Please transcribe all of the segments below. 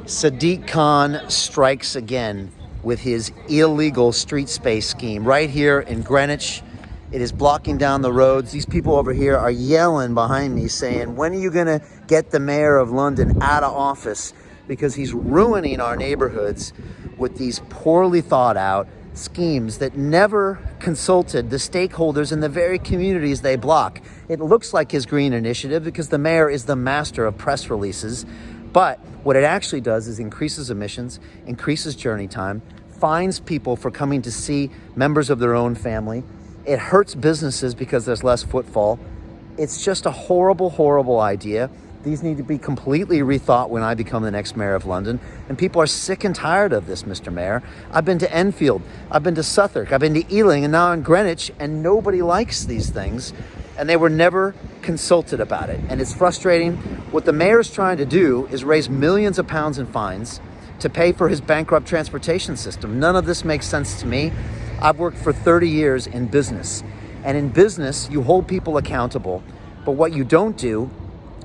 Sadiq Khan strikes again with his illegal street space scheme right here in Greenwich. It is blocking down the roads. These people over here are yelling behind me saying, when are you gonna get the mayor of London out of office? Because he's ruining our neighborhoods with these poorly thought out schemes that never consulted the stakeholders in the very communities they block. It looks like his green initiative because the mayor is the master of press releases. But what it actually does is increases emissions, increases journey time, fines people for coming to see members of their own family. It hurts businesses because there's less footfall. It's just a horrible, horrible idea. These need to be completely rethought when I become the next mayor of London. And people are sick and tired of this, Mr. Mayor. I've been to Enfield, I've been to Southwark, I've been to Ealing, and now in Greenwich, and nobody likes these things. And they were never consulted about it. And it's frustrating. What the mayor's trying to do is raise millions of pounds in fines to pay for his bankrupt transportation system. None of this makes sense to me. I've worked for 30 years in business. And in business, you hold people accountable. But what you don't do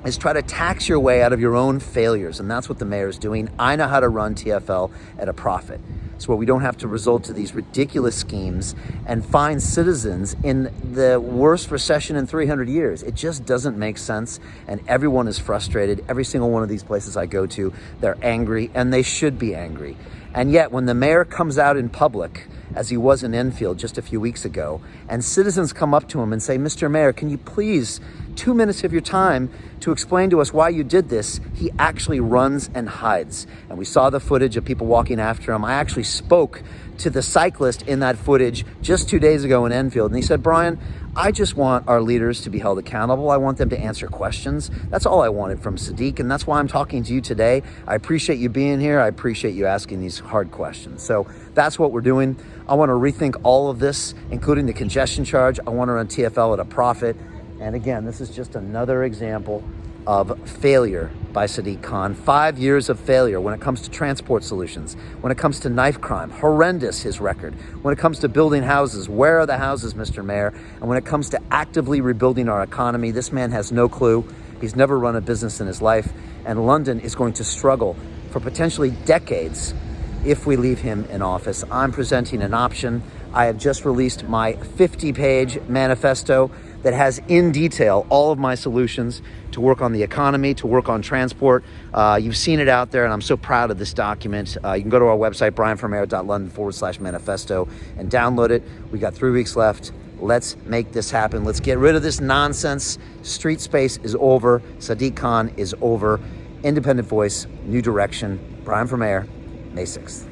is try to tax your way out of your own failures. And that's what the mayor's doing. I know how to run TfL at a profit. So where we don't have to resort to these ridiculous schemes and find citizens in the worst recession in 300 years. It just doesn't make sense, and everyone is frustrated. Every single one of these places I go to, they're angry, and they should be angry. And yet when the mayor comes out in public, as he was in Enfield just a few weeks ago, and citizens come up to him and say, Mr. Mayor, can you please 2 minutes of your time to explain to us why you did this, he actually runs and hides. And we saw the footage of people walking after him. I actually spoke to the cyclist in that footage just 2 days ago in Enfield, and he said, Brian, I just want our leaders to be held accountable. I want them to answer questions. That's all I wanted from Sadiq, and that's why I'm talking to you today. I appreciate you being here. I appreciate you asking these hard questions. So that's what we're doing. I want to rethink all of this, including the congestion charge. I want to run TfL at a profit. And again, this is just another example of failure by Sadiq Khan. 5 years of failure when it comes to transport solutions, when it comes to knife crime, horrendous his record. When it comes to building houses, where are the houses, Mr. Mayor? And when it comes to actively rebuilding our economy, this man has no clue. He's never run a business in his life, and London is going to struggle for potentially decades if we leave him in office. I'm presenting an option. I have just released my 50-page manifesto that has in detail all of my solutions to work on the economy, to work on transport. You've seen it out there, and I'm so proud of this document. You can go to our website, brianformayor.london/manifesto, and download it. We got 3 weeks left. Let's make this happen. Let's get rid of this nonsense. Street space is over. Sadiq Khan is over. Independent voice, new direction. Brian for Mayor, May 6th.